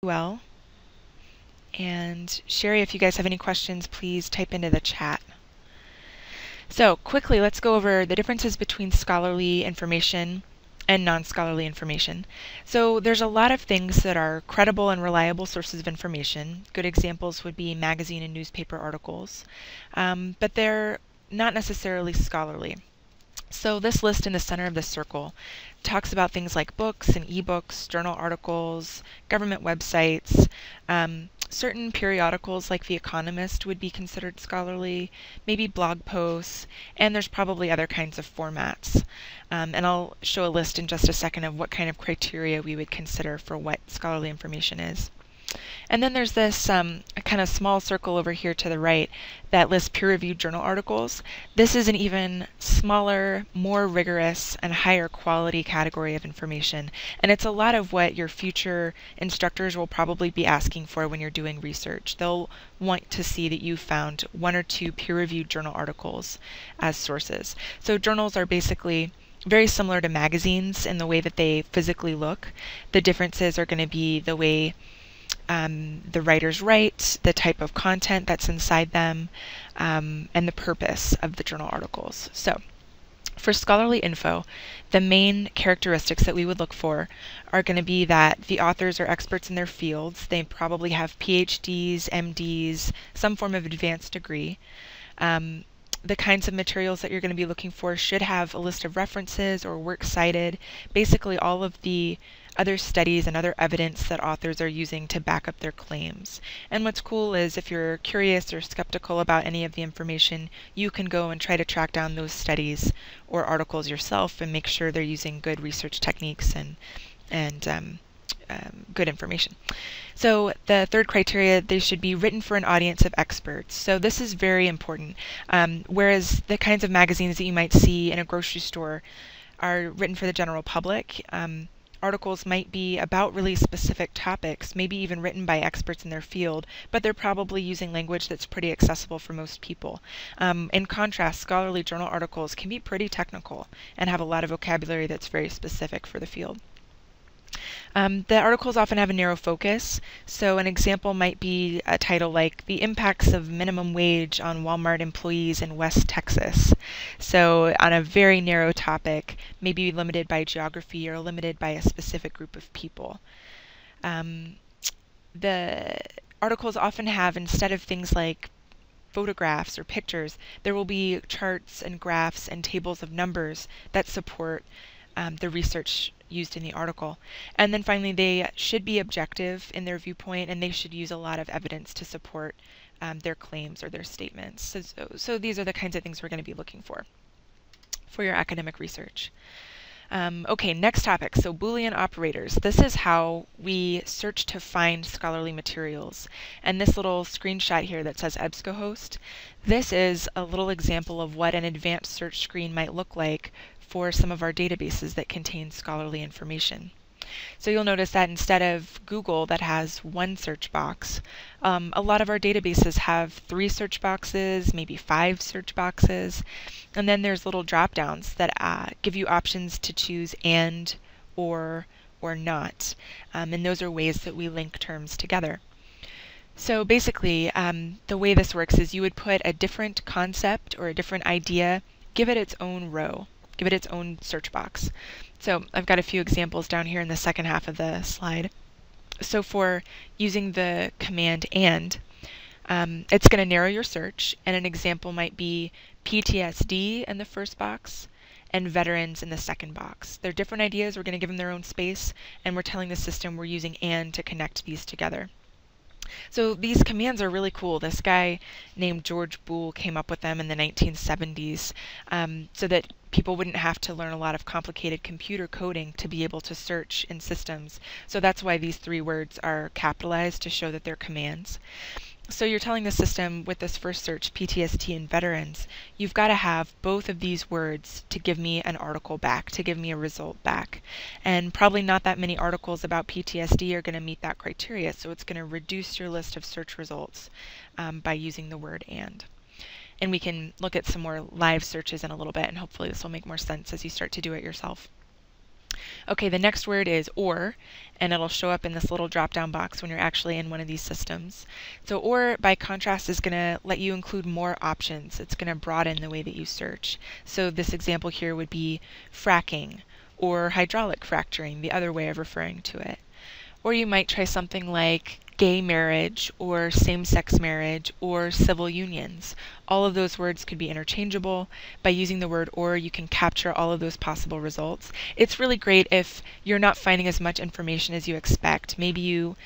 well. And Sherry, if you guys have any questions, please type into the chat. So quickly, let's go over the differences between scholarly information and non-scholarly information. So there's a lot of things that are credible and reliable sources of information. Good examples would be magazine and newspaper articles, but they're not necessarily scholarly. So this list in the center of the circle talks about things like books and ebooks, journal articles, government websites. Certain periodicals like The Economist would be considered scholarly, maybe blog posts, and there's probably other kinds of formats. And I'll show a list in just a second of what kind of criteria we would consider for what scholarly information is. And then there's this kind of small circle over here to the right that lists peer-reviewed journal articles. This is an even smaller, more rigorous, and higher quality category of information. And it's a lot of what your future instructors will probably be asking for when you're doing research. They'll want to see that you found 1 or 2 peer-reviewed journal articles as sources. So journals are basically very similar to magazines in the way that they physically look. The differences are going to be the way the writers write, the type of content that's inside them, and the purpose of the journal articles. So for scholarly info, the main characteristics that we would look for are going to be that the authors are experts in their fields. They probably have PhDs, MDs, some form of advanced degree. The kinds of materials that you're going to be looking for should have a list of references or works cited, basically all of the other studies and other evidence that authors are using to back up their claims. And what's cool is if you're curious or skeptical about any of the information, you can go and try to track down those studies or articles yourself and make sure they're using good research techniques and good information. So the third criteria, they should be written for an audience of experts. So this is very important. Whereas the kinds of magazines that you might see in a grocery store are written for the general public, articles might be about really specific topics, maybe even written by experts in their field, but they're probably using language that's pretty accessible for most people. In contrast, scholarly journal articles can be pretty technical and have a lot of vocabulary that's very specific for the field. The articles often have a narrow focus, so an example might be a title like The Impacts of Minimum Wage on Walmart Employees in West Texas. So on a very narrow topic, maybe limited by geography or limited by a specific group of people. The articles often have, instead of things like photographs or pictures, there will be charts and graphs and tables of numbers that support the research used in the article. And then finally, they should be objective in their viewpoint, and they should use a lot of evidence to support their claims or their statements. So these are the kinds of things we're going to be looking for your academic research. Okay, next topic. So Boolean operators. This is how we search to find scholarly materials. And this little screenshot here that says EBSCOhost, this is a little example of what an advanced search screen might look like for some of our databases that contain scholarly information. So you'll notice that instead of Google that has 1 search box, a lot of our databases have 3 search boxes, maybe 5 search boxes, and then there's little drop downs that give you options to choose and, or not, and those are ways that we link terms together. So basically, the way this works is you would put a different concept or a different idea, give it its own row, give it its own search box. So I've got a few examples down here in the second half of the slide. So for using the command AND, it's going to narrow your search, and an example might be PTSD in the first box and veterans in the second box. They're different ideas, we're going to give them their own space, and we're telling the system we're using AND to connect these together. So these commands are really cool. This guy named George Boole came up with them in the 1970s so that people wouldn't have to learn a lot of complicated computer coding to be able to search in systems. So that's why these 3 words are capitalized to show that they're commands. So you're telling the system with this first search, PTSD and veterans, you've got to have both of these words to give me an article back, to give me a result back. And probably not that many articles about PTSD are going to meet that criteria, so it's going to reduce your list of search results by using the word AND. And we can look at some more live searches in a little bit, and hopefully this will make more sense as you start to do it yourself. Okay, the next word is or, and it'll show up in this little drop-down box when you're actually in one of these systems. So or, by contrast, is going to let you include more options. It's going to broaden the way that you search. So this example here would be fracking or hydraulic fracturing, the other way of referring to it. Or you might try something like gay marriage or same-sex marriage or civil unions. All of those words could be interchangeable. By using the word or, you can capture all of those possible results. It's really great if you're not finding as much information as you expect. Maybe you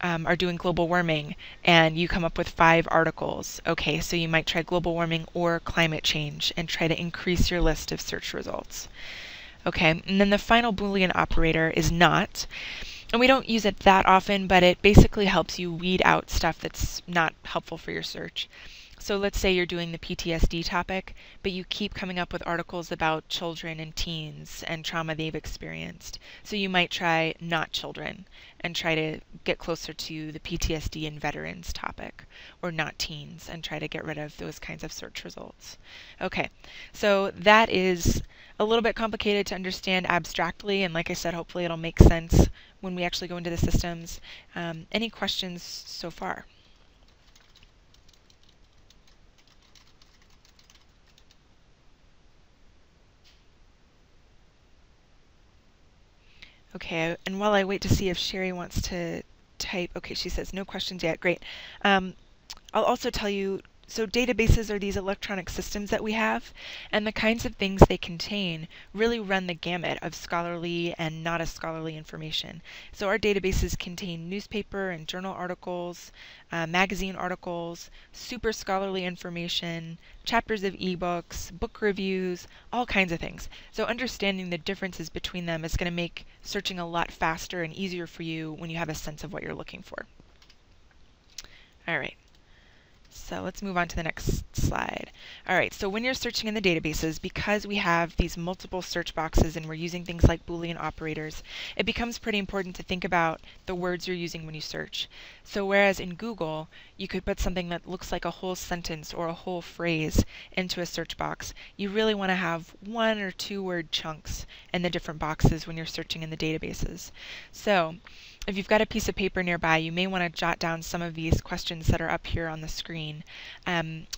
are doing global warming and you come up with 5 articles. Okay, so you might try global warming or climate change and try to increase your list of search results. Okay, and then the final Boolean operator is not. And we don't use it that often, but it basically helps you weed out stuff that's not helpful for your search. So let's say you're doing the PTSD topic, but you keep coming up with articles about children and teens and trauma they've experienced. So you might try not children and try to get closer to the PTSD and veterans topic, or not teens and try to get rid of those kinds of search results. Okay, so that is a little bit complicated to understand abstractly, and like I said, hopefully it'll make sense when we actually go into the systems. Any questions so far? Okay, and while I wait to see if Sherry wants to type, okay, she says no questions yet, great. I'll also tell you, so databases are these electronic systems that we have, and the kinds of things they contain really run the gamut of scholarly and not as scholarly information. So our databases contain newspaper and journal articles, magazine articles, super scholarly information, chapters of ebooks, book reviews, all kinds of things. So understanding the differences between them is going to make searching a lot faster and easier for you when you have a sense of what you're looking for. All right. So let's move on to the next slide. All right, so when you're searching in the databases, because we have these multiple search boxes and we're using things like Boolean operators, it becomes pretty important to think about the words you're using when you search. So whereas in Google, you could put something that looks like a whole sentence or a whole phrase into a search box, you really want to have 1 or 2 word chunks in the different boxes when you're searching in the databases. So if you've got a piece of paper nearby, you may want to jot down some of these questions that are up here on the screen.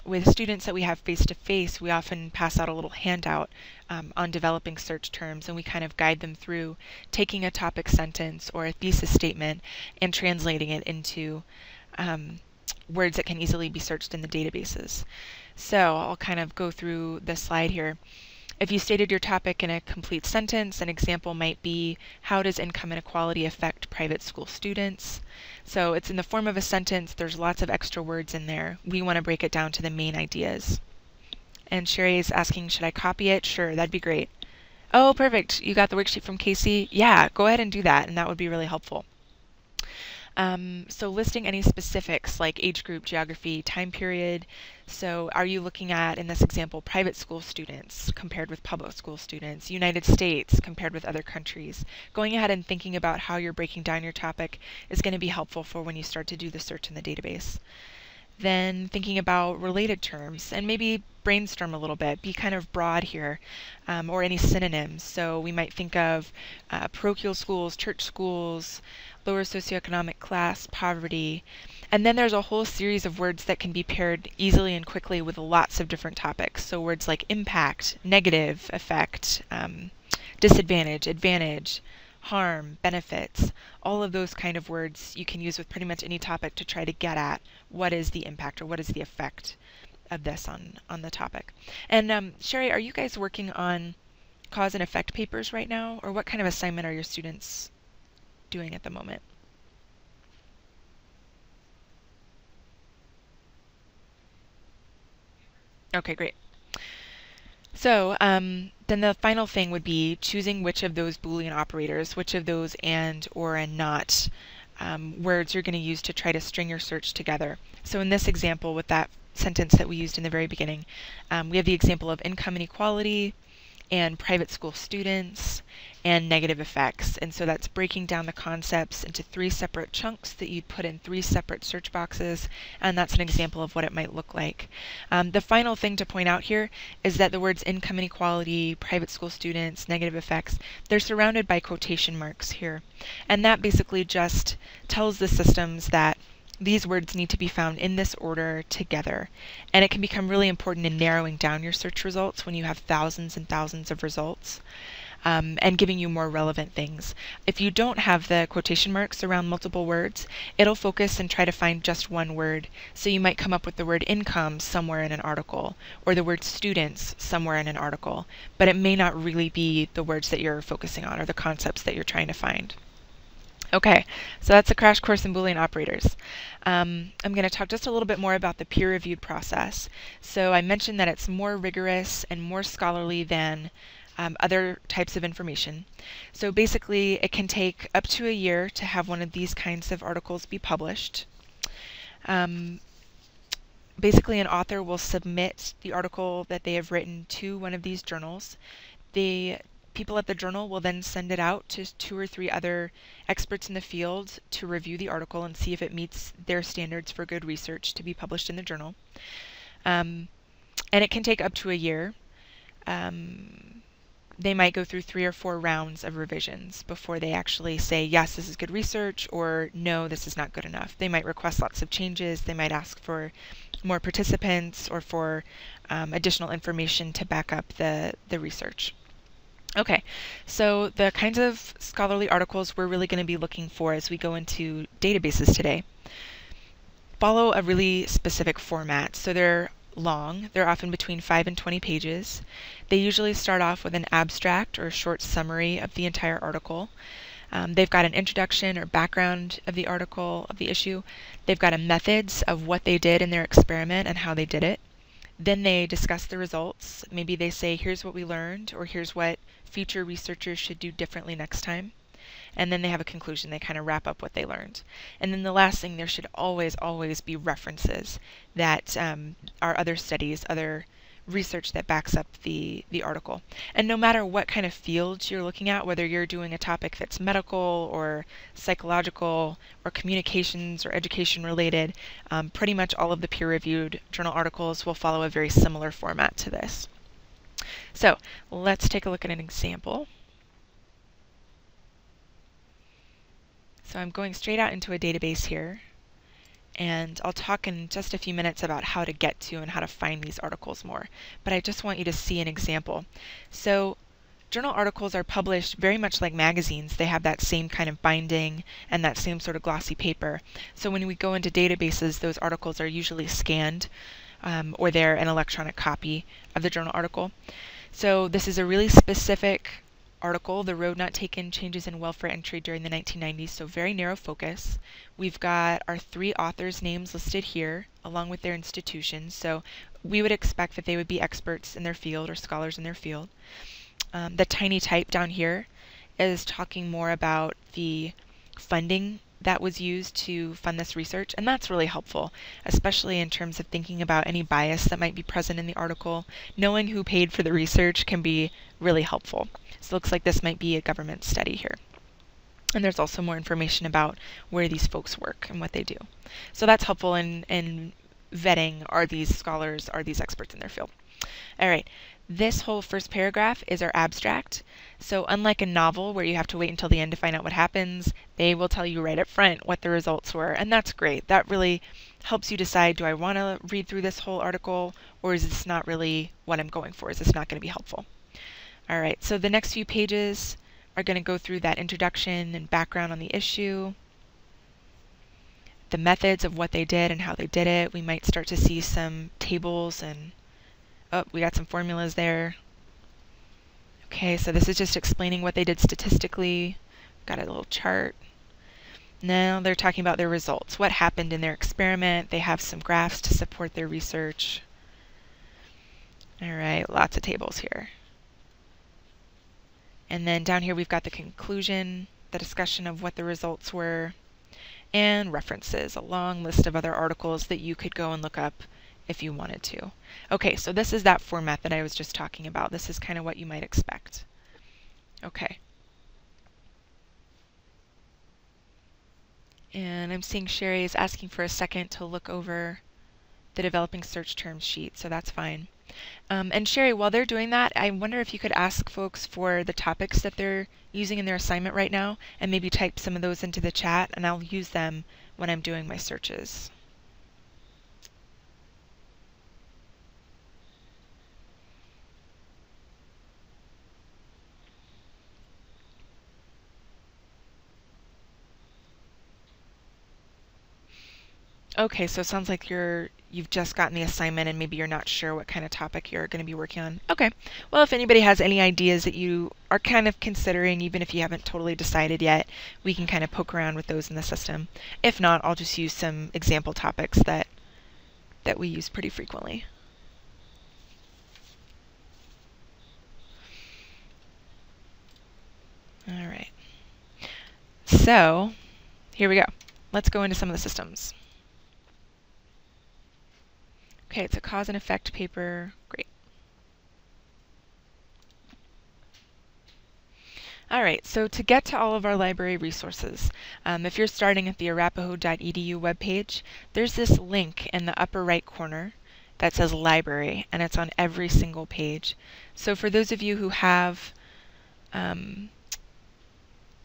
With students that we have face-to-face, we often pass out a little handout on developing search terms, and we kind of guide them through taking a topic sentence or a thesis statement and translating it into words that can easily be searched in the databases. So I'll kind of go through the slide here. If you stated your topic in a complete sentence, an example might be, how does income inequality affect private school students? So it's in the form of a sentence. There's lots of extra words in there. We want to break it down to the main ideas. And Sherry is asking, should I copy it? Sure, that'd be great. Oh, perfect. You got the worksheet from Casey? Yeah, go ahead and do that, and that would be really helpful. So listing any specifics like age group, geography, time period. So are you looking at, in this example, private school students compared with public school students, United States compared with other countries? Going ahead and thinking about how you're breaking down your topic is going to be helpful for when you start to do the search in the database. Then thinking about related terms and maybe brainstorm a little bit, be kind of broad here, or any synonyms. So we might think of parochial schools, church schools, lower socioeconomic class, poverty, and then there's a whole series of words that can be paired easily and quickly with lots of different topics. So words like impact, negative effect, disadvantage, advantage, harm, benefits, all of those kind of words you can use with pretty much any topic to try to get at what is the impact or what is the effect of this on the topic. And Sherry, are you guys working on cause and effect papers right now, or what kind of assignment are your students doing at the moment? Okay, great. So then the final thing would be choosing which of those Boolean operators, which of those and, or, and not words you're going to use to try to string your search together. So in this example with that sentence that we used in the very beginning, we have the example of income inequality, and private school students, and negative effects. And so that's breaking down the concepts into 3 separate chunks that you'd put in 3 separate search boxes, and that's an example of what it might look like. The final thing to point out here is that the words income inequality, private school students, negative effects, they're surrounded by quotation marks here. And that basically just tells the systems that these words need to be found in this order together. And it can become really important in narrowing down your search results when you have thousands and thousands of results, and giving you more relevant things. If you don't have the quotation marks around multiple words, it'll focus and try to find just one word. So you might come up with the word income somewhere in an article, or the word students somewhere in an article, but it may not really be the words that you're focusing on or the concepts that you're trying to find. Okay, so that's a crash course in Boolean operators. I'm going to talk just a little bit more about the peer-reviewed process. So I mentioned that it's more rigorous and more scholarly than other types of information. So basically, it can take up to a year to have one of these kinds of articles be published. Basically, an author will submit the article that they have written to one of these journals. The people at the journal will then send it out to 2 or 3 other experts in the field to review the article and see if it meets their standards for good research to be published in the journal. And it can take up to a year. They might go through 3 or 4 rounds of revisions before they actually say, yes, this is good research, or no, this is not good enough. They might request lots of changes. They might ask for more participants or for additional information to back up the research. Okay, so the kinds of scholarly articles we're really going to be looking for as we go into databases today follow a really specific format. So they're long. They're often between 5 and 20 pages. They usually start off with an abstract or a short summary of the entire article. They've got an introduction or background of the article, of the issue. They've got a methods of what they did in their experiment and how they did it. Then they discuss the results. Maybe they say, here's what we learned, or here's what future researchers should do differently next time. And then they have a conclusion. They kind of wrap up what they learned. And then the last thing, there should always, always be references that are other studies, other research that backs up the article. And no matter what kind of field you're looking at, whether you're doing a topic that's medical or psychological or communications or education related, pretty much all of the peer-reviewed journal articles will follow a very similar format to this. So let's take a look at an example. So I'm going straight out into a database here, and I'll talk in just a few minutes about how to get to and how to find these articles more. But I just want you to see an example. So journal articles are published very much like magazines. They have that same kind of binding and that same sort of glossy paper. So when we go into databases, those articles are usually scanned, or they're an electronic copy of the journal article. So this is a really specific article, The Road Not Taken, Changes in Welfare Entry During the 1990s, so very narrow focus. We've got our 3 authors' names listed here, along with their institutions, so we would expect that they would be experts in their field or scholars in their field. The tiny type down here is talking more about the funding that was used to fund this research, and that's really helpful, especially in terms of thinking about any bias that might be present in the article. Knowing who paid for the research can be really helpful. So it looks like this might be a government study here. And there's also more information about where these folks work and what they do. So that's helpful in vetting, are these scholars, are these experts in their field. All right, this whole first paragraph is our abstract. So unlike a novel where you have to wait until the end to find out what happens, they will tell you right up front what the results were, and that's great. That really helps you decide, do I want to read through this whole article, or is this not really what I'm going for? Is this not going to be helpful? All right, so the next few pages are going to go through that introduction and background on the issue, the methods of what they did and how they did it. We might start to see some tables and, oh, we got some formulas there. Okay, so this is just explaining what they did statistically. Got a little chart. Now they're talking about their results. What happened in their experiment? They have some graphs to support their research. All right, lots of tables here. And then down here we've got the conclusion, the discussion of what the results were, and references, a long list of other articles that you could go and look up if you wanted to. Okay, so this is that format that I was just talking about. This is kind of what you might expect. Okay. And I'm seeing Sherry is asking for a second to look over the developing search terms sheet, so that's fine. And Sherry, while they're doing that, I wonder if you could ask folks for the topics that they're using in their assignment right now, and maybe type some of those into the chat, and I'll use them when I'm doing my searches. Okay, so it sounds like you've just gotten the assignment and maybe you're not sure what kind of topic you're going to be working on. Okay, well, if anybody has any ideas that you are kind of considering, even if you haven't totally decided yet, we can kind of poke around with those in the system. If not, I'll just use some example topics that we use pretty frequently. All right. So here we go. Let's go into some of the systems. Okay, it's a cause and effect paper. Great. All right, so to get to all of our library resources, if you're starting at the arapahoe.edu webpage, there's this link in the upper right corner that says library, and it's on every single page. So for those of you who have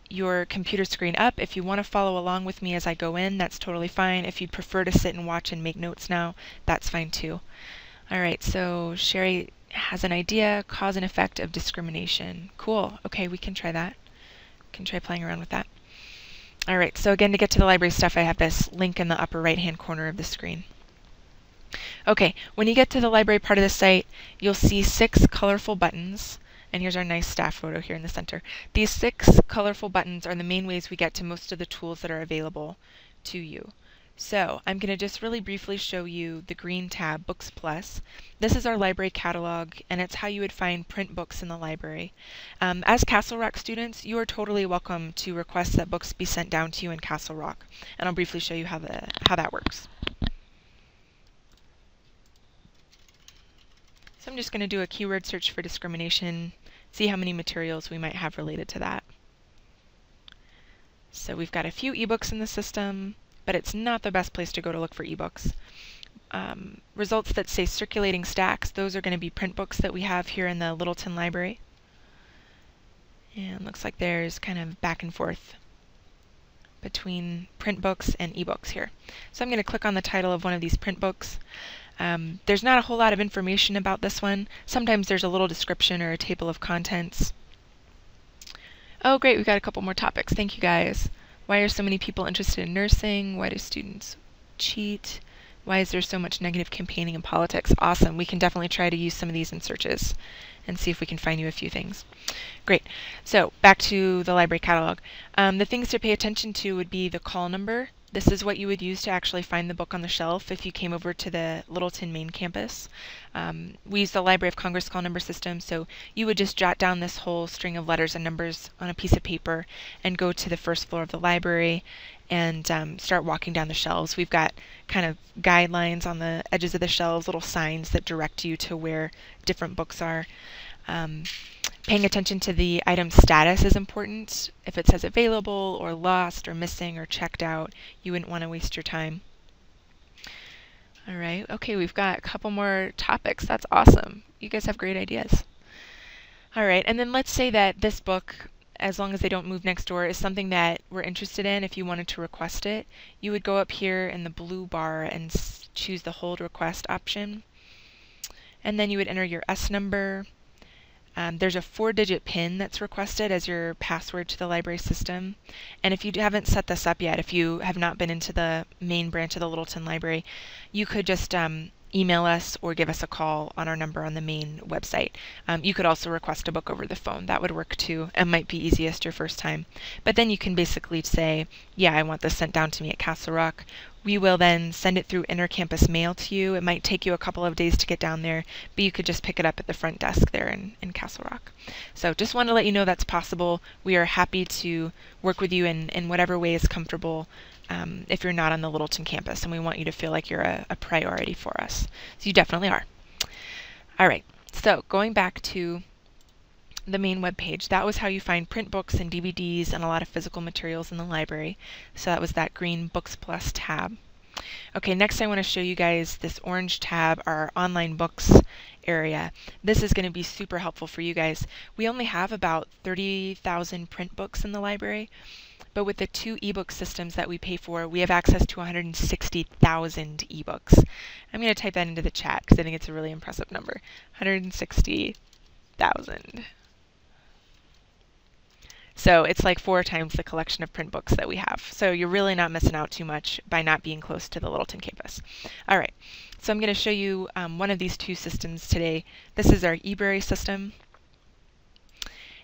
your computer screen up, if you want to follow along with me as I go in, that's totally fine. If you prefer to sit and watch and make notes now, that's fine too. All right, so Sherry has an idea, cause and effect of discrimination. Cool. Okay, we can try that. We can try playing around with that. All right, so again, to get to the library stuff, I have this link in the upper right-hand corner of the screen. Okay, when you get to the library part of the site, you'll see 6 colorful buttons. And here's our nice staff photo here in the center. These 6 colorful buttons are the main ways we get to most of the tools that are available to you. So I'm going to just really briefly show you the green tab, Books Plus. This is our library catalog, and it's how you would find print books in the library. As Castle Rock students, you are totally welcome to request that books be sent down to you in Castle Rock, and I'll briefly show you how that works. So I'm just going to do a keyword search for discrimination, see how many materials we might have related to that. So we've got a few ebooks in the system, but it's not the best place to go to look for ebooks. Results that say circulating stacks, those are going to be print books that we have here in the Littleton Library. And looks like there's kind of back and forth between print books and ebooks here. So I'm going to click on the title of one of these print books. There's not a whole lot of information about this one. Sometimes there's a little description or a table of contents. Oh great, we've got a couple more topics. Thank you guys. Why are so many people interested in nursing? Why do students cheat? Why is there so much negative campaigning in politics? Awesome. We can definitely try to use some of these in searches and see if we can find you a few things. Great. So back to the library catalog. The things to pay attention to would be the call number. This is what you would use to actually find the book on the shelf if you came over to the Littleton main campus. We use the Library of Congress call number system, so you would just jot down this whole string of letters and numbers on a piece of paper and go to the first floor of the library and start walking down the shelves. We've got kind of guidelines on the edges of the shelves, little signs that direct you to where different books are. Paying attention to the item status is important. If it says available or lost or missing or checked out, you wouldn't want to waste your time. All right, okay, we've got a couple more topics. That's awesome. You guys have great ideas. All right, and then let's say that this book, as long as they don't move next door, is something that we're interested in. If you wanted to request it, you would go up here in the blue bar and choose the hold request option. And then you would enter your S number. There's a 4-digit PIN that's requested as your password to the library system. And if you haven't set this up yet, if you have not been into the main branch of the Littleton Library, you could just email us or give us a call on our number on the main website. You could also request a book over the phone. That would work too. It might be easiest your first time. But then you can basically say, yeah, I want this sent down to me at Castle Rock. We will then send it through intercampus mail to you. It might take you a couple of days to get down there, but you could just pick it up at the front desk there in Castle Rock. So just want to let you know that's possible. We are happy to work with you in whatever way is comfortable if you're not on the Littleton campus, and we want you to feel like you're a priority for us. So you definitely are. All right, so going back to the main web page, that was how you find print books and DVDs and a lot of physical materials in the library. So that was that green Books Plus tab. Okay, next I want to show you guys this orange tab, our online books area. This is going to be super helpful for you guys. We only have about 30,000 print books in the library, but with the 2 ebook systems that we pay for, we have access to 160,000 ebooks. I'm going to type that into the chat because I think it's a really impressive number. 160,000. So it's like 4 times the collection of print books that we have. So you're really not missing out too much by not being close to the Littleton campus. All right, so I'm going to show you one of these 2 systems today. This is our eBrary system.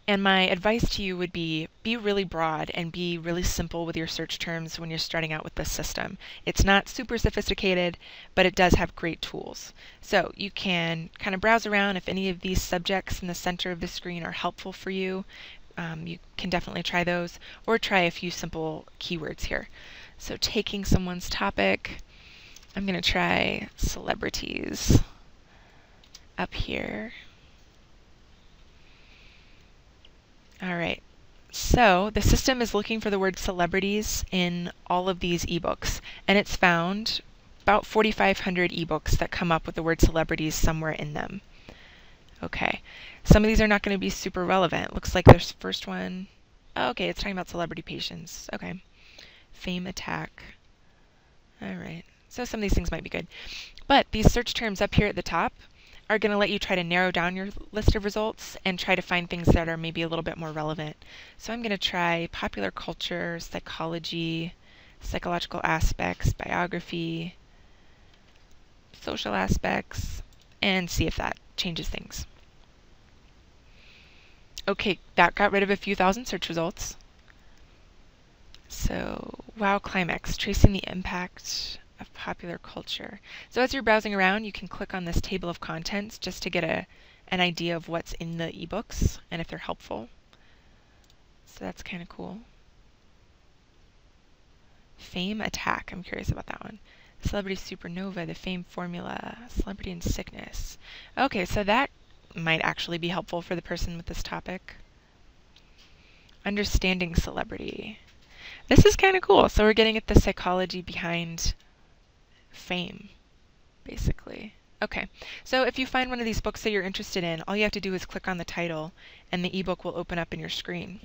And my advice to you would be really broad and be really simple with your search terms when you're starting out with this system. It's not super sophisticated, but it does have great tools. So you can kind of browse around. If any of these subjects in the center of the screen are helpful for you, you can definitely try those, or try a few simple keywords here. So taking someone's topic, I'm going to try celebrities up here. All right, so the system is looking for the word celebrities in all of these ebooks, and it's found about 4,500 ebooks that come up with the word celebrities somewhere in them. Okay, some of these are not going to be super relevant. Looks like there's first one. Oh, okay, it's talking about celebrity patients. Okay, fame attack. All right, so some of these things might be good. But these search terms up here at the top are going to let you try to narrow down your list of results and try to find things that are maybe a little bit more relevant. So I'm going to try popular culture, psychology, psychological aspects, biography, social aspects, and see if that changes things. Okay, that got rid of a few thousand search results. So, wow, climax, tracing the impact of popular culture. So as you're browsing around, you can click on this table of contents just to get an idea of what's in the ebooks and if they're helpful. So that's kind of cool. Fame attack, I'm curious about that one. Celebrity supernova, the fame formula, celebrity and sickness. Okay, so that might actually be helpful for the person with this topic. Understanding celebrity. This is kind of cool. So we're getting at the psychology behind fame, basically. Okay, so if you find one of these books that you're interested in, all you have to do is click on the title and the ebook will open up in your screen.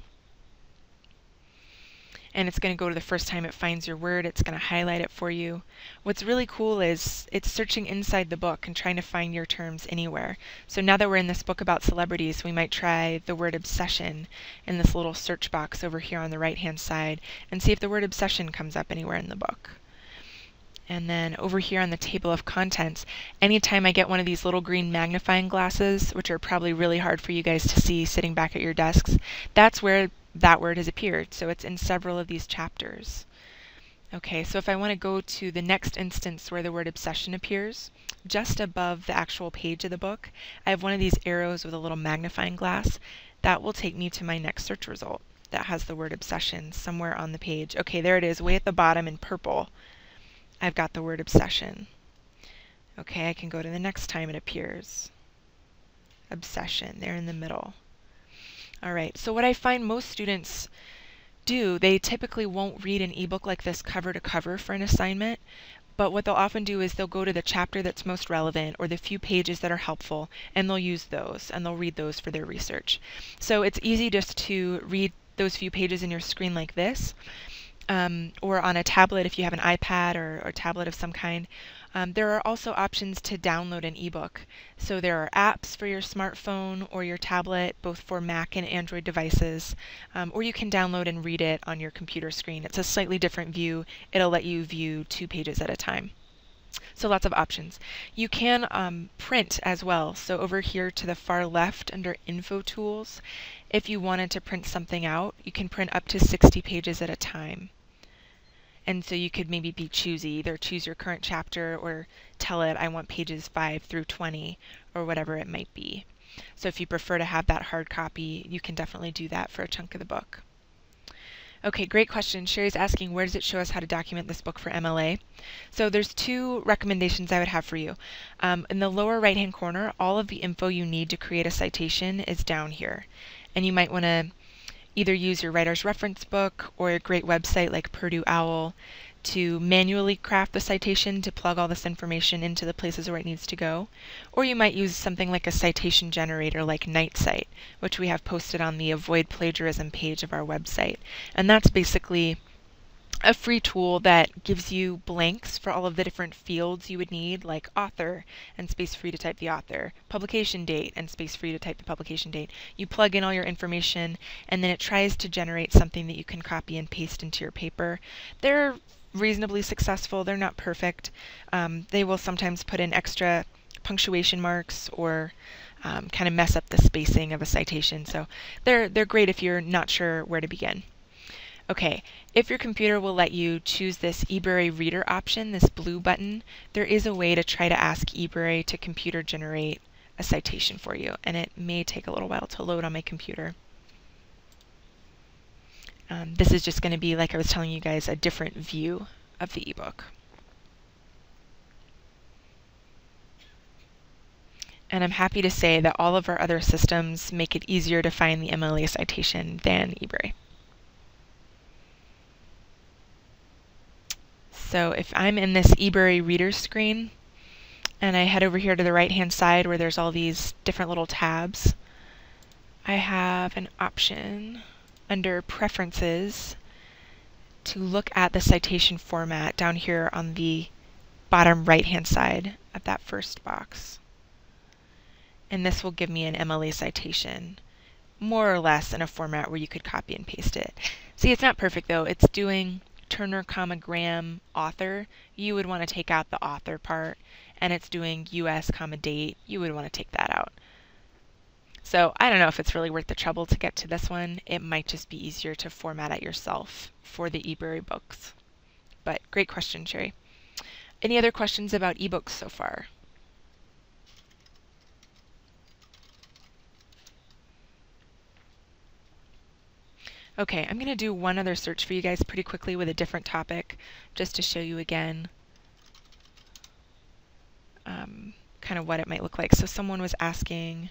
And it's going to go to the first time it finds your word. It's going to highlight it for you. What's really cool is it's searching inside the book and trying to find your terms anywhere. So now that we're in this book about celebrities, we might try the word obsession in this little search box over here on the right-hand side and see if the word obsession comes up anywhere in the book. And then over here on the table of contents, anytime I get one of these little green magnifying glasses, which are probably really hard for you guys to see sitting back at your desks, that's where that word has appeared. So it's in several of these chapters. Okay, so if I want to go to the next instance where the word obsession appears, just above the actual page of the book, I have one of these arrows with a little magnifying glass. That will take me to my next search result that has the word obsession somewhere on the page. Okay, there it is, way at the bottom in purple. I've got the word obsession. Okay, I can go to the next time it appears. Obsession, there in the middle. All right, so what I find most students do, they typically won't read an ebook like this cover to cover for an assignment, but what they'll often do is they'll go to the chapter that's most relevant or the few pages that are helpful, and they'll use those, and they'll read those for their research. So it's easy just to read those few pages in your screen like this, or on a tablet if you have an iPad or tablet of some kind. There are also options to download an ebook. So there are apps for your smartphone or your tablet, both for Mac and Android devices, or you can download and read it on your computer screen. It's a slightly different view. It'll let you view 2 pages at a time. So lots of options. You can print as well. So over here to the far left under Info Tools, if you wanted to print something out, you can print up to 60 pages at a time. And so you could maybe be choosy, either choose your current chapter or tell it I want pages 5 through 20 or whatever it might be. So if you prefer to have that hard copy, you can definitely do that for a chunk of the book. Okay, great question. Sherry's asking, where does it show us how to document this book for MLA? So there's two recommendations I would have for you. In the lower right-hand corner, all of the info you need to create a citation is down here. And you might want to either use your writer's reference book or a great website like Purdue OWL to manually craft the citation to plug all this information into the places where it needs to go. Or you might use something like a citation generator like NightCite, which we have posted on the Avoid Plagiarism page of our website. And that's basically a free tool that gives you blanks for all of the different fields you would need, like author and space for you to type the author, publication date and space for you to type the publication date. You plug in all your information and then it tries to generate something that you can copy and paste into your paper. They're reasonably successful. They're not perfect. They will sometimes put in extra punctuation marks or kind of mess up the spacing of a citation. So they're great if you're not sure where to begin. Okay, if your computer will let you choose this eBury Reader option, this blue button, there is a way to try to ask eBury to computer generate a citation for you, and it may take a little while to load on my computer. This is just going to be, like I was telling you guys, a different view of the ebook. And I'm happy to say that all of our other systems make it easier to find the MLA citation than eBury. So if I'm in this eBury Reader screen, and I head over here to the right-hand side where there's all these different little tabs, I have an option under Preferences to look at the citation format down here on the bottom right-hand side of that first box. And this will give me an MLA citation, more or less in a format where you could copy and paste it. See, it's not perfect though. It's doing Turner, Graham, author. You would want to take out the author part, and it's doing US, date. You would want to take that out. So I don't know if it's really worth the trouble to get to this one. It might just be easier to format it yourself for the eBury books. But great question, Sherry. Any other questions about ebooks so far? Okay, I'm going to do one other search for you guys pretty quickly with a different topic, just to show you again kind of what it might look like. So someone was asking,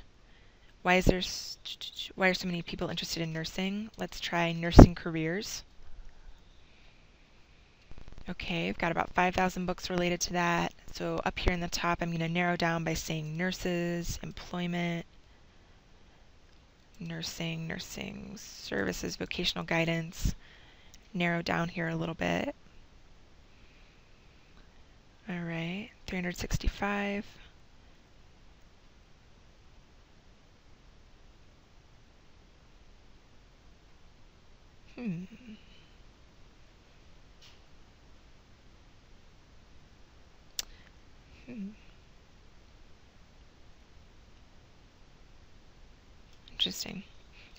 why are so many people interested in nursing? Let's try nursing careers. Okay, I've got about 5,000 books related to that. So up here in the top, I'm going to narrow down by saying nurses, employment, nursing services, vocational guidance. Narrow down here a little bit. All right, 365. Interesting.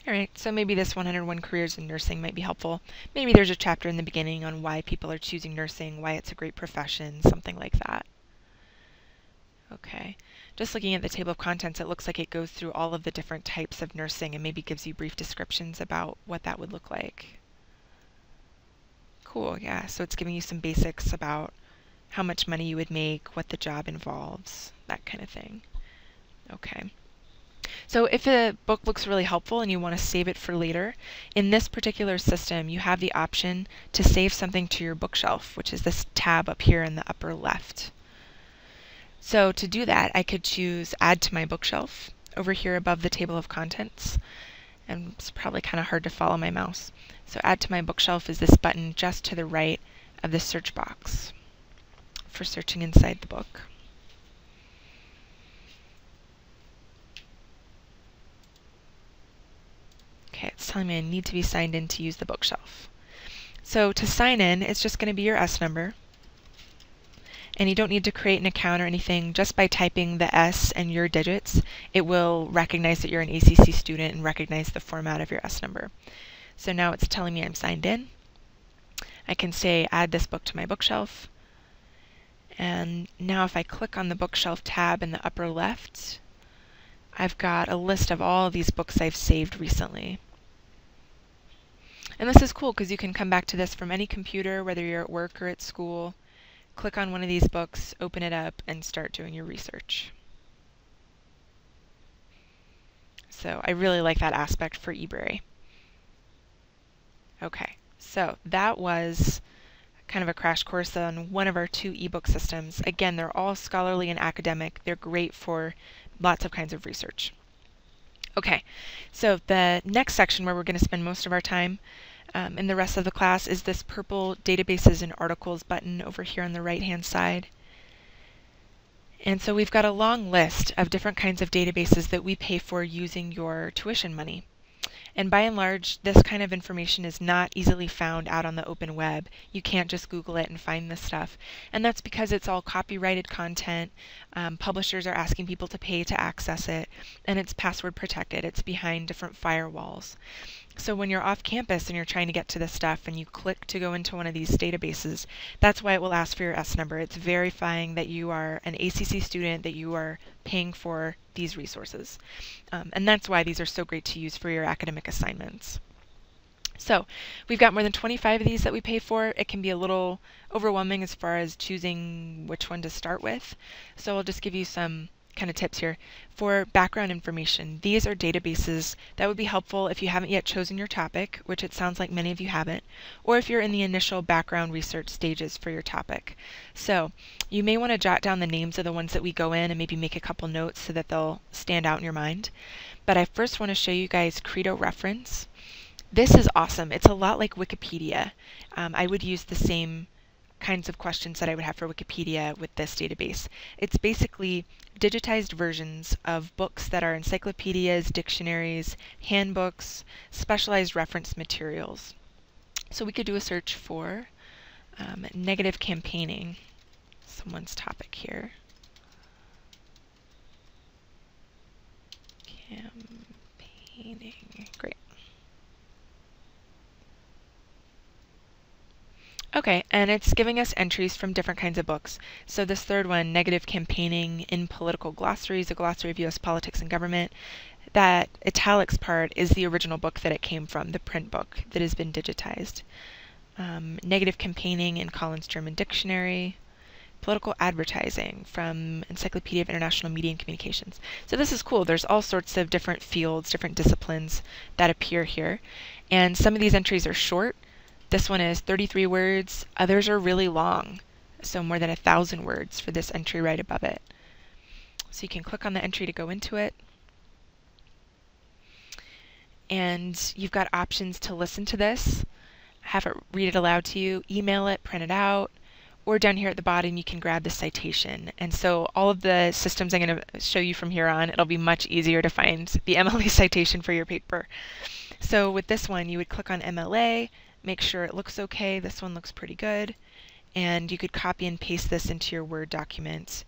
All right, so maybe this 101 Careers in Nursing might be helpful. Maybe there's a chapter in the beginning on why people are choosing nursing, why it's a great profession, something like that. Okay, just looking at the table of contents, it looks like it goes through all of the different types of nursing and maybe gives you brief descriptions about what that would look like. Cool, yeah, so it's giving you some basics about how much money you would make, what the job involves, that kind of thing. Okay. So if a book looks really helpful and you want to save it for later, in this particular system you have the option to save something to your bookshelf, which is this tab up here in the upper left. So to do that, I could choose Add to my bookshelf over here above the table of contents. And it's probably kind of hard to follow my mouse. So Add to my bookshelf is this button just to the right of the search box for searching inside the book. Okay, it's telling me I need to be signed in to use the bookshelf. So to sign in, it's just going to be your S number. And you don't need to create an account or anything. Just by typing the S and your digits, it will recognize that you're an ACC student and recognize the format of your S number. So now it's telling me I'm signed in. I can say add this book to my bookshelf. And now if I click on the bookshelf tab in the upper left, I've got a list of all of these books I've saved recently. And this is cool because you can come back to this from any computer, whether you're at work or at school. Click on one of these books, open it up, and start doing your research. So I really like that aspect for eBrary. Okay, so that was kind of a crash course on one of our two ebook systems. Again, they're all scholarly and academic. They're great for lots of kinds of research. Okay, so the next section where we're going to spend most of our time in the rest of the class is this purple Databases and Articles button over here on the right-hand side. And so we've got a long list of different kinds of databases that we pay for using your tuition money. And by and large, this kind of information is not easily found out on the open web. You can't just Google it and find this stuff. And that's because it's all copyrighted content. Publishers are asking people to pay to access it, and it's password protected. It's behind different firewalls. So when you're off campus and you're trying to get to this stuff and you click to go into one of these databases, that's why it will ask for your S number. It's verifying that you are an ACC student, that you are paying for these resources. And that's why these are so great to use for your academic assignments. So we've got more than 25 of these that we pay for. It can be a little overwhelming as far as choosing which one to start with. So I'll just give you some kind of tips here. For background information, these are databases that would be helpful if you haven't yet chosen your topic, which it sounds like many of you haven't, or if you're in the initial background research stages for your topic. So you may want to jot down the names of the ones that we go in and maybe make a couple notes so that they'll stand out in your mind. But I first want to show you guys Credo Reference. This is awesome. It's a lot like Wikipedia. I would use the same kinds of questions that I would have for Wikipedia with this database. It's basically digitized versions of books that are encyclopedias, dictionaries, handbooks, specialized reference materials. So we could do a search for negative campaigning, someone's topic here. Campaigning, great. Okay, and it's giving us entries from different kinds of books. So this third one, Negative Campaigning in Political Glossaries, a glossary of U.S. politics and government, that italics part is the original book that it came from, the print book that has been digitized. Negative Campaigning in Collins German Dictionary, Political Advertising from Encyclopedia of International Media and Communications. So this is cool. There's all sorts of different fields, different disciplines that appear here. And some of these entries are short. This one is 33 words. Others are really long, so more than 1,000 words for this entry right above it. So you can click on the entry to go into it. And you've got options to listen to this, have it read it aloud to you, email it, print it out, or down here at the bottom you can grab the citation. And so all of the systems I'm going to show you from here on, it'll be much easier to find the MLA citation for your paper. So with this one, you would click on MLA, make sure it looks okay. This one looks pretty good. And you could copy and paste this into your Word document.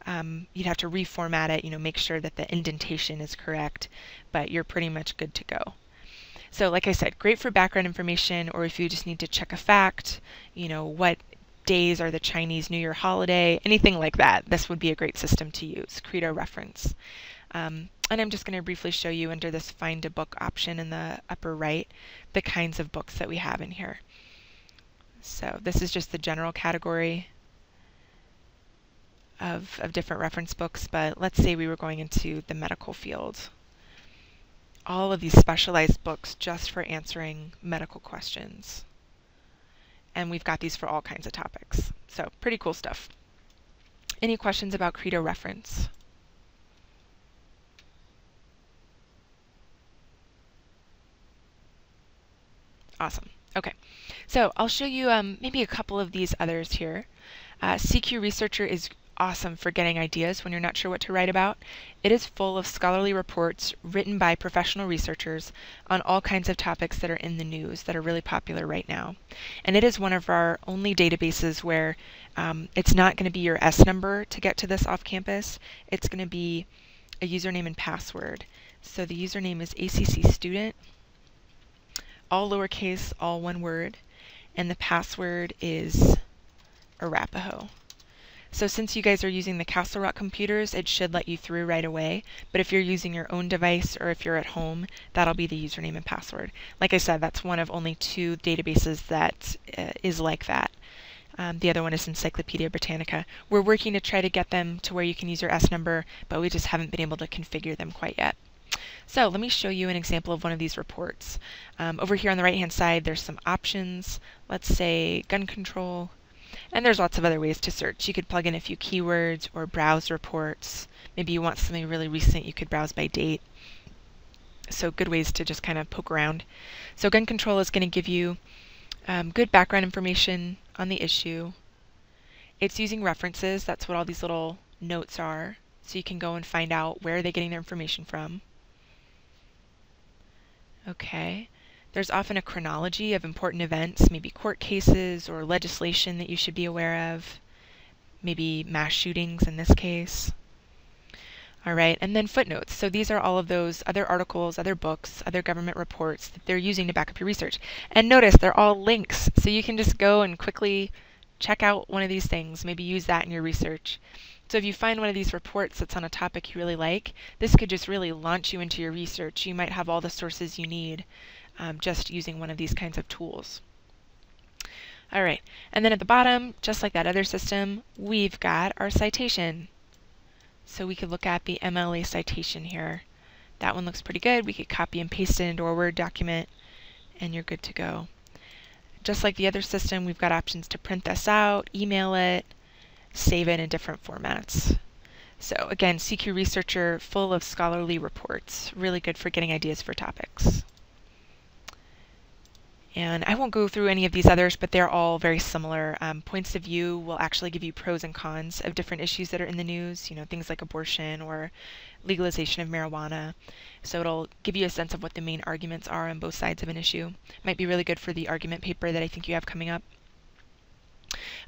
You'd have to reformat it, make sure that the indentation is correct, but you're pretty much good to go. So like I said, great for background information, or if you just need to check a fact, what days are the Chinese New Year holiday, anything like that, this would be a great system to use, Credo Reference. And I'm just going to briefly show you under this Find a Book option in the upper right, the kinds of books that we have in here. So this is just the general category of different reference books, but let's say we were going into the medical field. All of these specialized books just for answering medical questions. And we've got these for all kinds of topics. So pretty cool stuff. Any questions about Credo Reference? Awesome. Okay, so I'll show you maybe a couple of these others here. CQ Researcher is awesome for getting ideas when you're not sure what to write about. It is full of scholarly reports written by professional researchers on all kinds of topics that are in the news that are really popular right now. And it is one of our only databases where it's not going to be your S number to get to this off campus. It's going to be a username and password. So the username is ACC Student, all lowercase, all one word, and the password is Arapaho. So since you guys are using the Castle Rock computers, it should let you through right away. But if you're using your own device or if you're at home, that'll be the username and password. Like I said, that's one of only 2 databases that is like that. The other one is Encyclopedia Britannica. We're working to try to get them to where you can use your S number, but we just haven't been able to configure them quite yet. So let me show you an example of one of these reports. Over here on the right hand side, there's some options. Let's say gun control. And there's lots of other ways to search. You could plug in a few keywords or browse reports. Maybe you want something really recent, you could browse by date. So good ways to just kind of poke around. So gun control is going to give you good background information on the issue. It's using references. That's what all these little notes are. So you can go and find out where they're getting their information from. Okay. There's often a chronology of important events, maybe court cases or legislation that you should be aware of, maybe mass shootings in this case. All right, and then footnotes. So these are all of those other articles, other books, other government reports that they're using to back up your research. And notice they're all links, so you can just go and quickly check out one of these things, maybe use that in your research. So if you find one of these reports that's on a topic you really like, this could just really launch you into your research. You might have all the sources you need just using one of these kinds of tools. All right, and then at the bottom, just like that other system, we've got our citation. So we could look at the MLA citation here. That one looks pretty good. We could copy and paste it into our Word document, and you're good to go. Just like the other system, we've got options to print this out, email it, save it in different formats. So again, CQ Researcher, full of scholarly reports. Really good for getting ideas for topics. And I won't go through any of these others, but they're all very similar. Points of view will actually give you pros and cons of different issues that are in the news, you know, things like abortion or legalization of marijuana. So it'll give you a sense of what the main arguments are on both sides of an issue. Might be really good for the argument paper that I think you have coming up.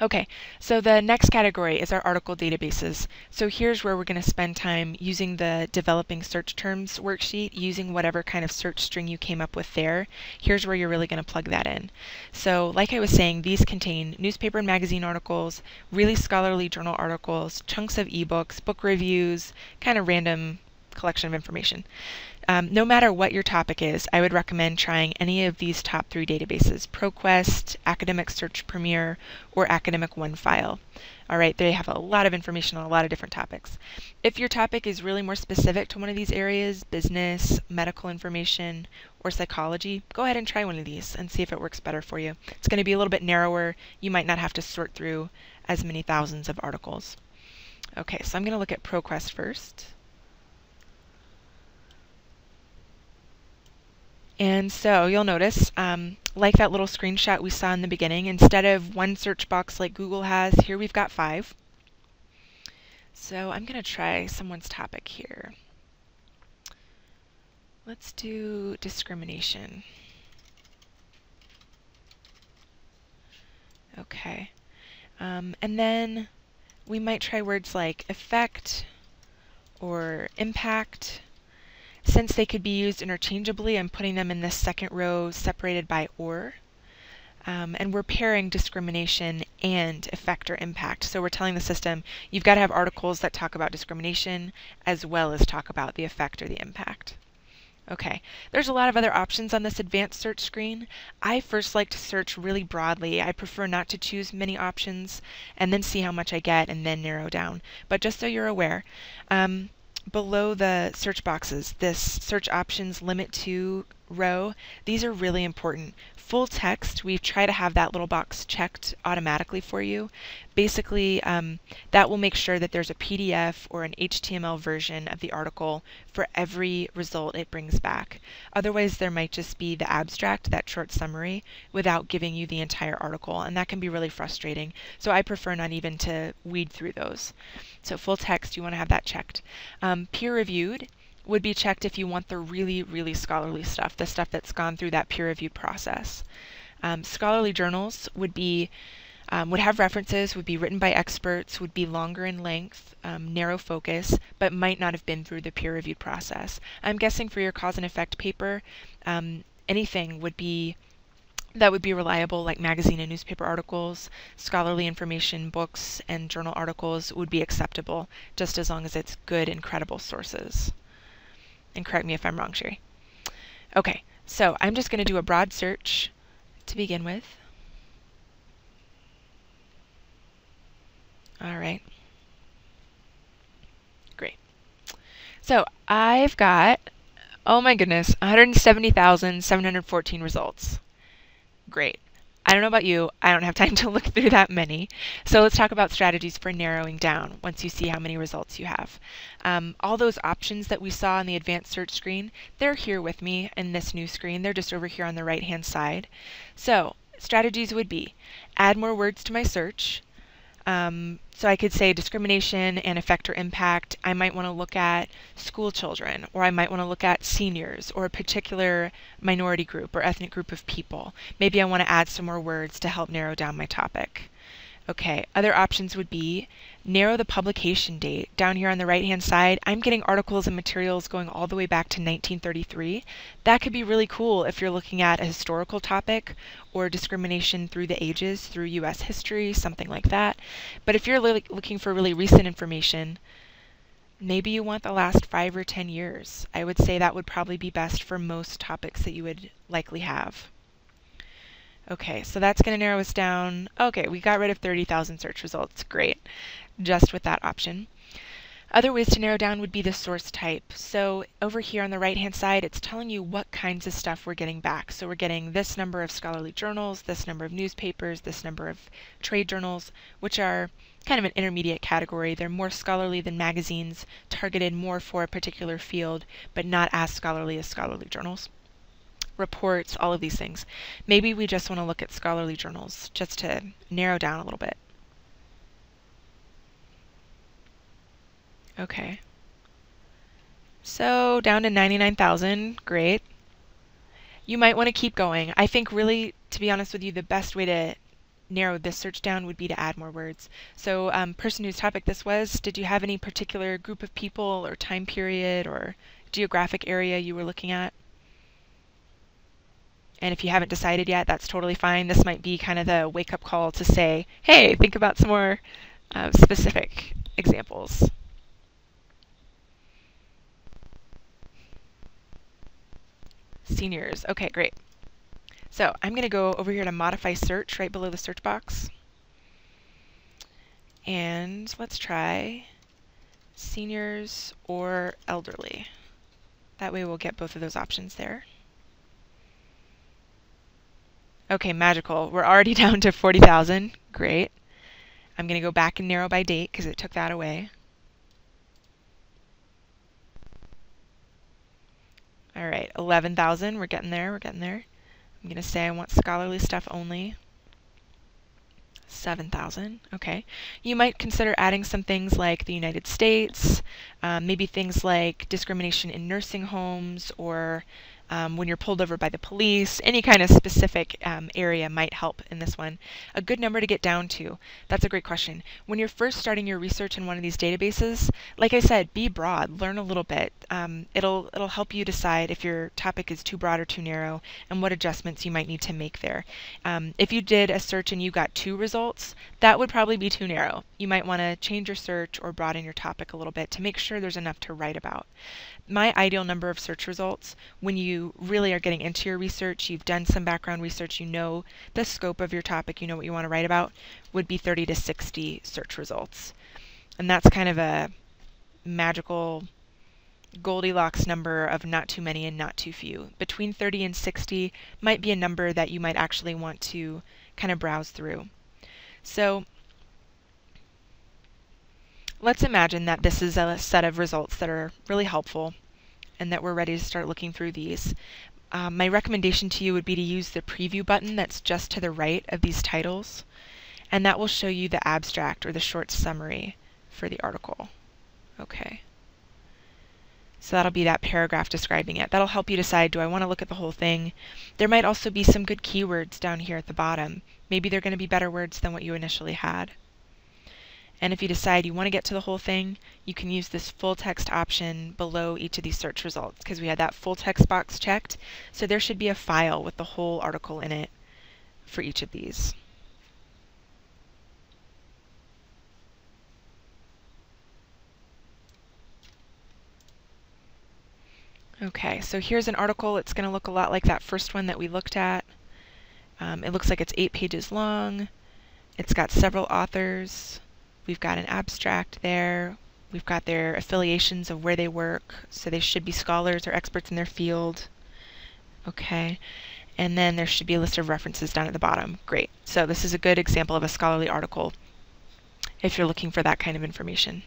Okay, so the next category is our article databases. So here's where we're going to spend time using the developing search terms worksheet, using whatever kind of search string you came up with there. Here's where you're really going to plug that in. So like I was saying, these contain newspaper and magazine articles, really scholarly journal articles, chunks of ebooks, book reviews, kind of random collection of information. No matter what your topic is, I would recommend trying any of these top 3 databases, ProQuest, Academic Search Premier, or Academic OneFile. All right, they have a lot of information on a lot of different topics. If your topic is really more specific to one of these areas, business, medical information, or psychology, go ahead and try one of these and see if it works better for you. It's going to be a little bit narrower. You might not have to sort through as many thousands of articles. Okay, so I'm going to look at ProQuest first. And so you'll notice, like that little screenshot we saw in the beginning, instead of one search box like Google has, here we've got 5. So I'm going to try someone's topic here. Let's do discrimination. Okay. And then we might try words like effect or impact. Since they could be used interchangeably, I'm putting them in this second row separated by or. And we're pairing discrimination and effect or impact. So we're telling the system, you've got to have articles that talk about discrimination as well as talk about the effect or the impact. Okay, there's a lot of other options on this advanced search screen. I first like to search really broadly. I prefer not to choose many options and then see how much I get and then narrow down. But just so you're aware, below the search boxes, this search options limit to row, these are really important. Full text, we try to have that little box checked automatically for you. Basically, that will make sure that there's a PDF or an HTML version of the article for every result it brings back. Otherwise, there might just be the abstract, that short summary, without giving you the entire article, and that can be really frustrating. So I prefer not even to weed through those. So full text, you want to have that checked. Peer-reviewed would be checked if you want the really, really scholarly stuff, the stuff that's gone through that peer-reviewed process. Scholarly journals would be would have references, would be written by experts, would be longer in length, narrow focus, but might not have been through the peer-reviewed process. I'm guessing for your cause and effect paper, anything would be that would be reliable, like magazine and newspaper articles. Scholarly information, books, and journal articles would be acceptable, just as long as it's good and credible sources. And correct me if I'm wrong, Sherry. Okay, so I'm just going to do a broad search to begin with. All right. Great. So I've got, oh my goodness, 170,714 results. Great. I don't know about you, I don't have time to look through that many. So let's talk about strategies for narrowing down once you see how many results you have. All those options that we saw on the advanced search screen, they're here with me in this new screen. They're just over here on the right-hand side. So strategies would be add more words to my search. So I could say discrimination and effect or impact. I might want to look at school children, or I might want to look at seniors, or a particular minority group or ethnic group of people. Maybe I want to add some more words to help narrow down my topic. Okay, other options would be narrow the publication date. Down here on the right-hand side, I'm getting articles and materials going all the way back to 1933. That could be really cool if you're looking at a historical topic or discrimination through the ages, through U.S. history, something like that. But if you're looking for really recent information, maybe you want the last 5 or 10 years. I would say that would probably be best for most topics that you would likely have. Okay, so that's going to narrow us down. Okay, we got rid of 30,000 search results. Great, just with that option. Other ways to narrow down would be the source type. So over here on the right-hand side, it's telling you what kinds of stuff we're getting back. So we're getting this number of scholarly journals, this number of newspapers, this number of trade journals, which are kind of an intermediate category. They're more scholarly than magazines, targeted more for a particular field, but not as scholarly as scholarly journals. Reports, all of these things. Maybe we just want to look at scholarly journals just to narrow down a little bit. Okay. So down to 99,000, great. You might want to keep going. I think really, to be honest with you, the best way to narrow this search down would be to add more words. So person whose topic this was, did you have any particular group of people or time period or geographic area you were looking at? And if you haven't decided yet, that's totally fine. This might be kind of the wake-up call to say, hey, think about some more specific examples. Seniors. Okay, great. So I'm going to go over here to modify search right below the search box. And let's try seniors or elderly. That way we'll get both of those options there. Okay, magical. We're already down to 40,000. Great. I'm going to go back and narrow by date because it took that away. All right, 11,000. We're getting there. We're getting there. I'm going to say I want scholarly stuff only. 7,000. Okay. You might consider adding some things like the United States, maybe things like discrimination in nursing homes or when you're pulled over by the police. Any kind of specific area might help in this one. A good number to get down to. That's a great question. When you're first starting your research in one of these databases, like I said, be broad. Learn a little bit. It'll help you decide if your topic is too broad or too narrow and what adjustments you might need to make there. If you did a search and you got 2 results, that would probably be too narrow. You might want to change your search or broaden your topic a little bit to make sure there's enough to write about. My ideal number of search results, when you really are getting into your research, you've done some background research, you know the scope of your topic, you know what you want to write about, would be 30 to 60 search results. And that's kind of a magical Goldilocks number of not too many and not too few. Between 30 and 60 might be a number that you might actually want to kind of browse through. So let's imagine that this is a set of results that are really helpful and that we're ready to start looking through these. My recommendation to you would be to use the preview button that's just to the right of these titles, and that will show you the abstract or the short summary for the article. Okay. So that'll be that paragraph describing it. That'll help you decide, do I want to look at the whole thing? There might also be some good keywords down here at the bottom. Maybe they're going to be better words than what you initially had. And if you decide you want to get to the whole thing, you can use this full text option below each of these search results because we had that full text box checked. So there should be a file with the whole article in it. for each of these. Okay, so here's an article. It's going to look a lot like that first one that we looked at. It looks like it's 8 pages long. It's got several authors. We've got an abstract there. We've got their affiliations of where they work, so they should be scholars or experts in their field. Okay, and then there should be a list of references down at the bottom. Great. So this is a good example of a scholarly article if you're looking for that kind of information.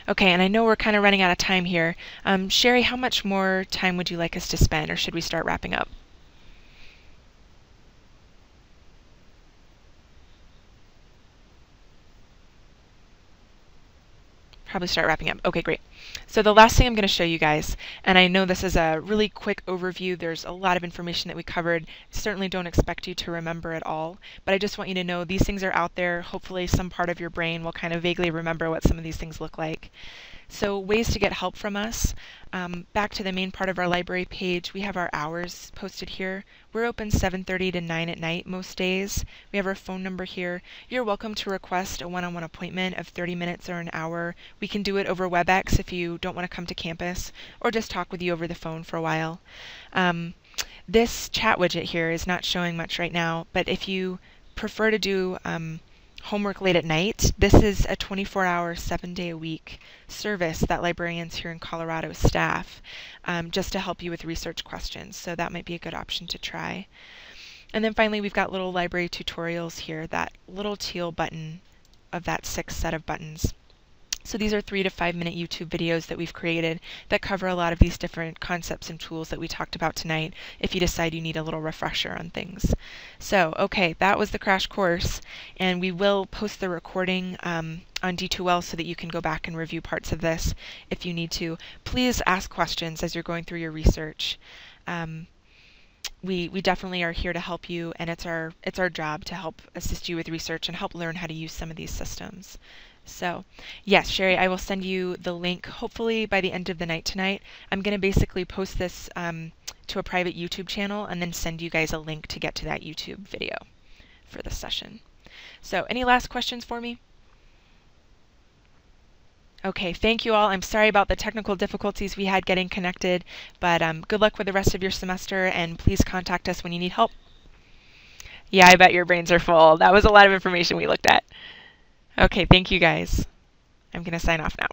Okay, and I know we're kind of running out of time here. Sherry, how much more time would you like us to spend, or should we start wrapping up? Probably start wrapping up. Okay, great. So the last thing I'm going to show you guys, and I know this is a really quick overview, there's a lot of information that we covered. Certainly don't expect you to remember it all, but I just want you to know these things are out there. Hopefully some part of your brain will kind of vaguely remember what some of these things look like. So ways to get help from us. Back to the main part of our library page, we have our hours posted here. We're open 7:30 to 9 at night most days. We have our phone number here. You're welcome to request a one-on-one appointment of 30 minutes or an hour. We can do it over WebEx if you don't want to come to campus, or just talk with you over the phone for a while. This chat widget here is not showing much right now, but if you prefer to do homework late at night, this is a 24-hour, 7-day-a-week service that librarians here in Colorado staff just to help you with research questions. So that might be a good option to try. And then finally, we've got little library tutorials here, that little teal button of that 6 set of buttons. So these are 3 to 5 minute YouTube videos that we've created that cover a lot of these different concepts and tools that we talked about tonight if you decide you need a little refresher on things. So, okay, that was the crash course, and we will post the recording on D2L so that you can go back and review parts of this if you need to. Please ask questions as you're going through your research. We definitely are here to help you, and it's our job to help assist you with research and help learn how to use some of these systems. So, yes, Sherry, I will send you the link hopefully by the end of the night tonight. I'm going to basically post this to a private YouTube channel and then send you guys a link to get to that YouTube video for this session. So, any last questions for me? Okay, thank you all. I'm sorry about the technical difficulties we had getting connected, but good luck with the rest of your semester, and please contact us when you need help. Yeah, I bet your brains are full. That was a lot of information we looked at. Okay, thank you guys. I'm going to sign off now.